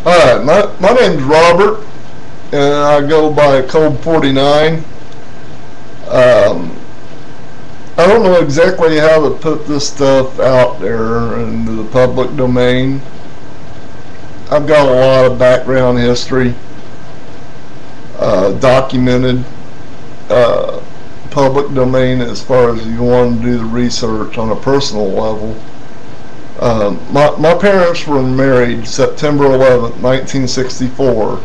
Alright, my name's Robert, and I go by kolb49. I don't know exactly how to put this stuff out there into the public domain. I've got a lot of background history, documented, public domain as far as you want to do the research on a personal level. My parents were married September 11th, 1964.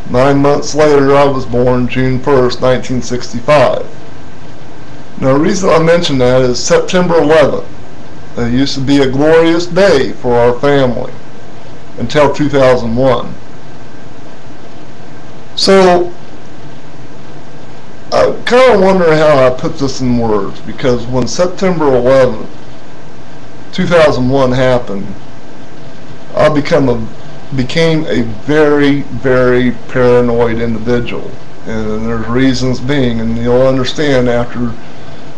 9 months later, I was born June 1st, 1965. Now, the reason I mention that is September 11th. It used to be a glorious day for our family until 2001. So, I kind of wonder how I put this in words, because when September 11th, 2001 happened, I became a very, very paranoid individual, and there's reasons being, and you'll understand after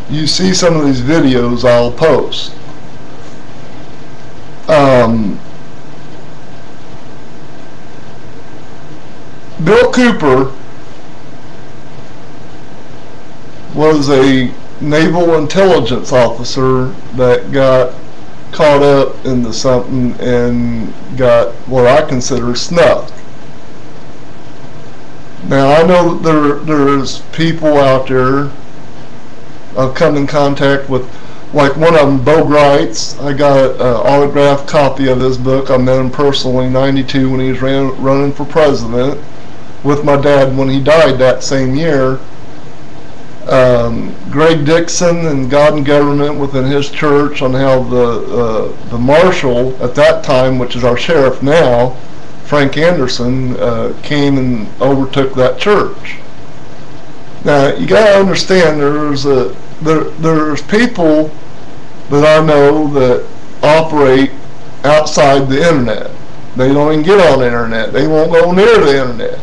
you see some of these videos I'll post. Bill Cooper was a naval intelligence officer that got caught up into something and got what I consider snuffed. Now, I know that there's people out there I've come in contact with, like one of them, Bo Greitz. I got an autographed copy of his book. I met him personally in '92 when he was running for president with my dad when he died that same year. Greg Dixon and God and Government within his church on how the marshal at that time, which is our sheriff now, Frank Anderson, came and overtook that church. Now, you got to understand, there's people that I know that operate outside the internet. They don't even get on the internet. They won't go near the internet.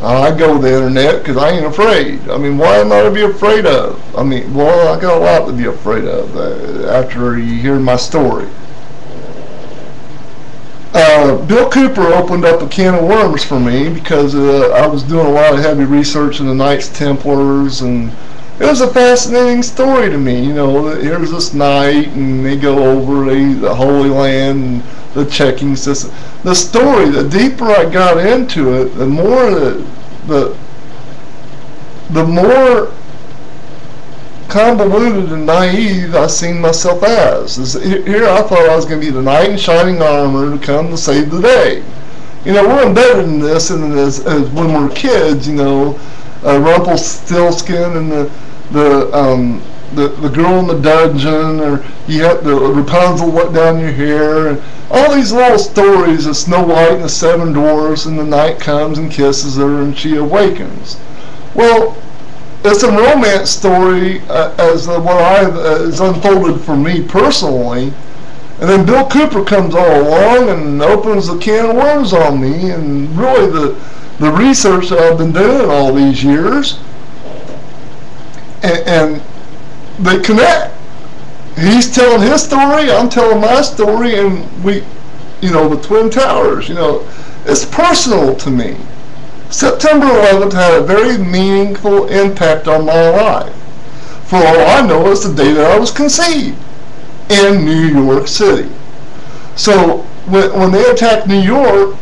I go to the internet because I ain't afraid. I mean, why am I to be afraid of? I mean, well, I got a lot to be afraid of after you hear my story. Bill Cooper opened up a can of worms for me because I was doing a lot of heavy research in the Knights Templars, and it was a fascinating story to me. You know, here's this knight, and they go over the Holy Land and the checking system. The story, the deeper I got into it, the more the more convoluted and naive I seen myself as. Here I thought I was going to be the knight in shining armor to come to save the day. You know, we're embedded in this, and as when we're kids, you know, Rumpelstiltskin and the girl in the dungeon, or you have the Rapunzel let down your hair, and all these little stories of Snow White and the Seven Dwarfs, and the knight comes and kisses her and she awakens. Well, it's a romance story as unfolded for me personally, and then Bill Cooper comes all along and opens a can of worms on me, and really the research that I've been doing all these years, and they connect. He's telling his story, I'm telling my story, and we, you know, the Twin Towers, you know, it's personal to me. September 11th had a very meaningful impact on my life. For all I know, it's the day that I was conceived in New York City. So when they attacked New York,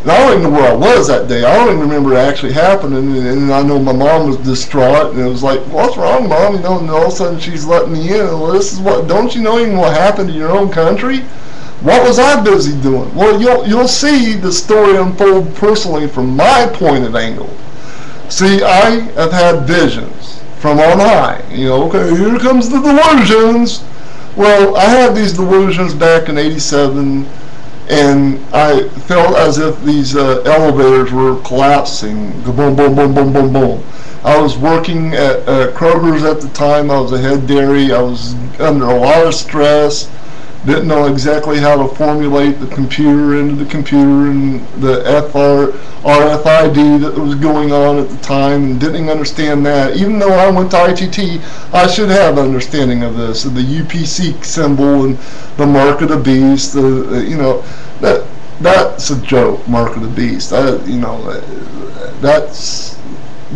and I don't even know where I was that day. I don't even remember it actually happening, and I know my mom was distraught, and it was like, what's wrong, Mom? You know, and all of a sudden she's letting me in. Well, this is what, don't you know even what happened to your own country? What was I busy doing? Well, you'll see the story unfold personally from my point of angle. See, I have had visions from on high. You know, okay, here comes the delusions. Well, I had these delusions back in '87, and I felt as if these elevators were collapsing. Boom, boom, boom, boom, boom, boom. I was working at Kroger's at the time. I was a head dairy. I was under a lot of stress. Didn't know exactly how to formulate the computer into the computer and the RFID that was going on at the time, and didn't understand that. Even though I went to ITT, I should have understanding of this, of the UPC symbol and the mark of the beast. You know, that that's a joke, Mark of the Beast. That's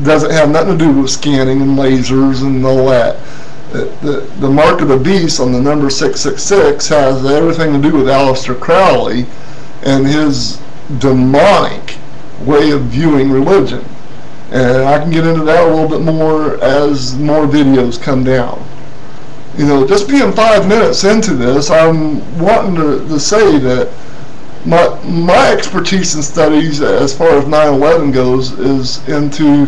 doesn't have nothing to do with scanning and lasers and all that. The Mark of the Beast on the number 666 has everything to do with Aleister Crowley and his demonic way of viewing religion. And I can get into that a little bit more as more videos come down. Just being 5 minutes into this, I'm wanting to say that my expertise in studies as far as 9/11 goes is into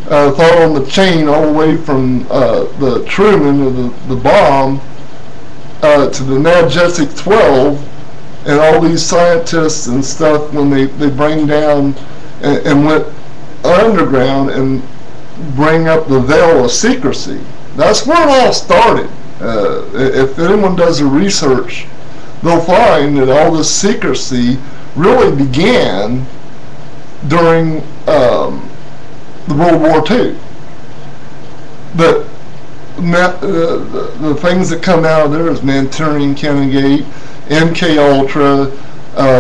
following the chain all the way from the Truman of the bomb to the Majestic 12 and all these scientists and stuff when they bring down and went underground and bring up the veil of secrecy. That's where it all started. If anyone does the research, they'll find that all this secrecy really began during the World War II. But the things that come out of there is Manchurian Candidate, MK Ultra,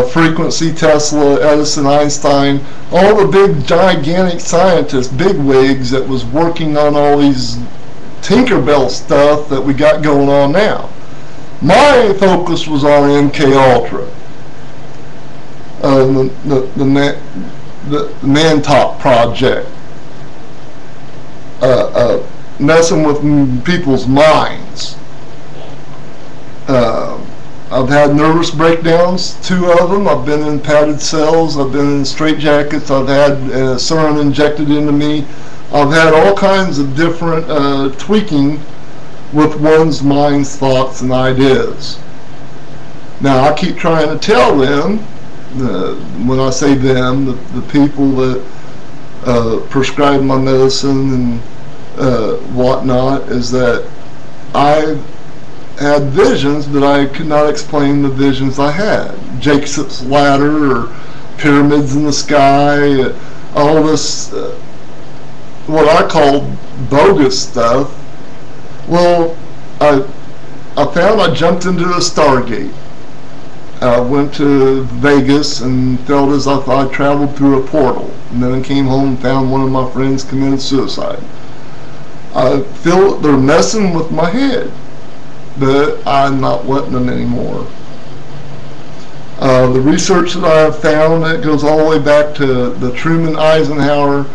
frequency, Tesla, Edison, Einstein, all the big gigantic scientists, bigwigs that was working on all these Tinkerbell stuff that we got going on now. My focus was on MK Ultra, the Mantop project, messing with people's minds. I've had nervous breakdowns, 2 of them. I've been in padded cells. I've been in straitjackets. I've had sarin injected into me. I've had all kinds of different tweaking with one's mind's thoughts and ideas. Now, I keep trying to tell them, when I say them, the people that prescribe my medicine and whatnot, is that I had visions, but I could not explain the visions I had. Jacob's ladder, or pyramids in the sky, all this what I call bogus stuff. Well, I found I jumped into a Stargate. I went to Vegas and felt as if I traveled through a portal, and then I came home and found one of my friends committed suicide. I feel they're messing with my head, but I'm not letting them anymore. The research that I have found, that goes all the way back to the Truman Eisenhower,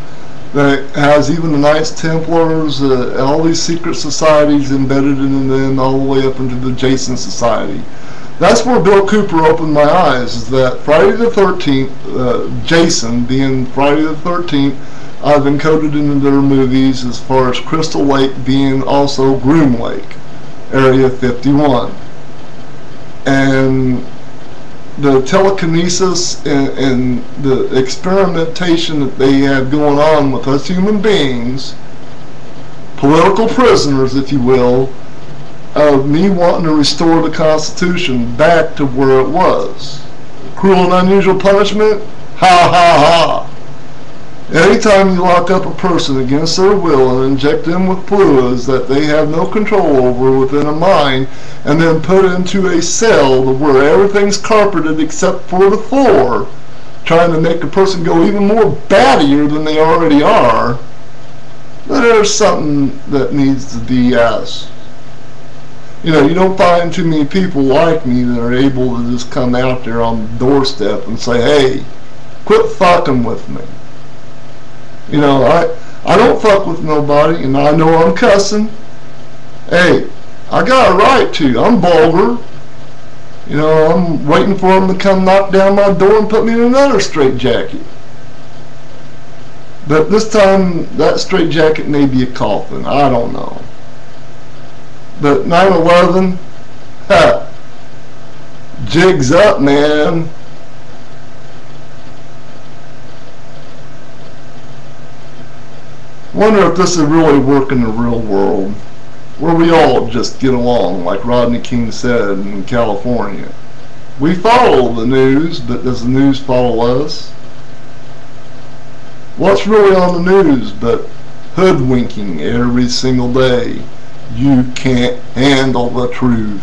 that has even the Knights Templars, all these secret societies embedded in them, all the way up into the Jason Society. That's where Bill Cooper opened my eyes, is that Friday the 13th, Jason being Friday the 13th, I've encoded into their movies, as far as Crystal Lake being also Groom Lake, Area 51. And the telekinesis and the experimentation that they have going on with us human beings, political prisoners, if you will, of me wanting to restore the Constitution back to where it was. Cruel and unusual punishment? Ha ha ha! Anytime you lock up a person against their will and inject them with fluids that they have no control over within a mind, and then put into a cell where everything's carpeted except for the floor, trying to make a person go even more battier than they already are, there's something that needs to be asked. You don't find too many people like me that are able to just come out there on the doorstep and say, hey, quit fucking with me. I don't fuck with nobody, and I know I'm cussing. Hey, I got a right to. I'm vulgar. I'm waiting for them to come knock down my door and put me in another straitjacket. But this time, that straitjacket may be a coffin. I don't know. But 9/11, ha, jigs up, man. Wonder if this would really work in the real world, where we all just get along, like Rodney King said in California. We follow the news, but does the news follow us? What's really on the news but hoodwinking every single day? You can't handle the truth.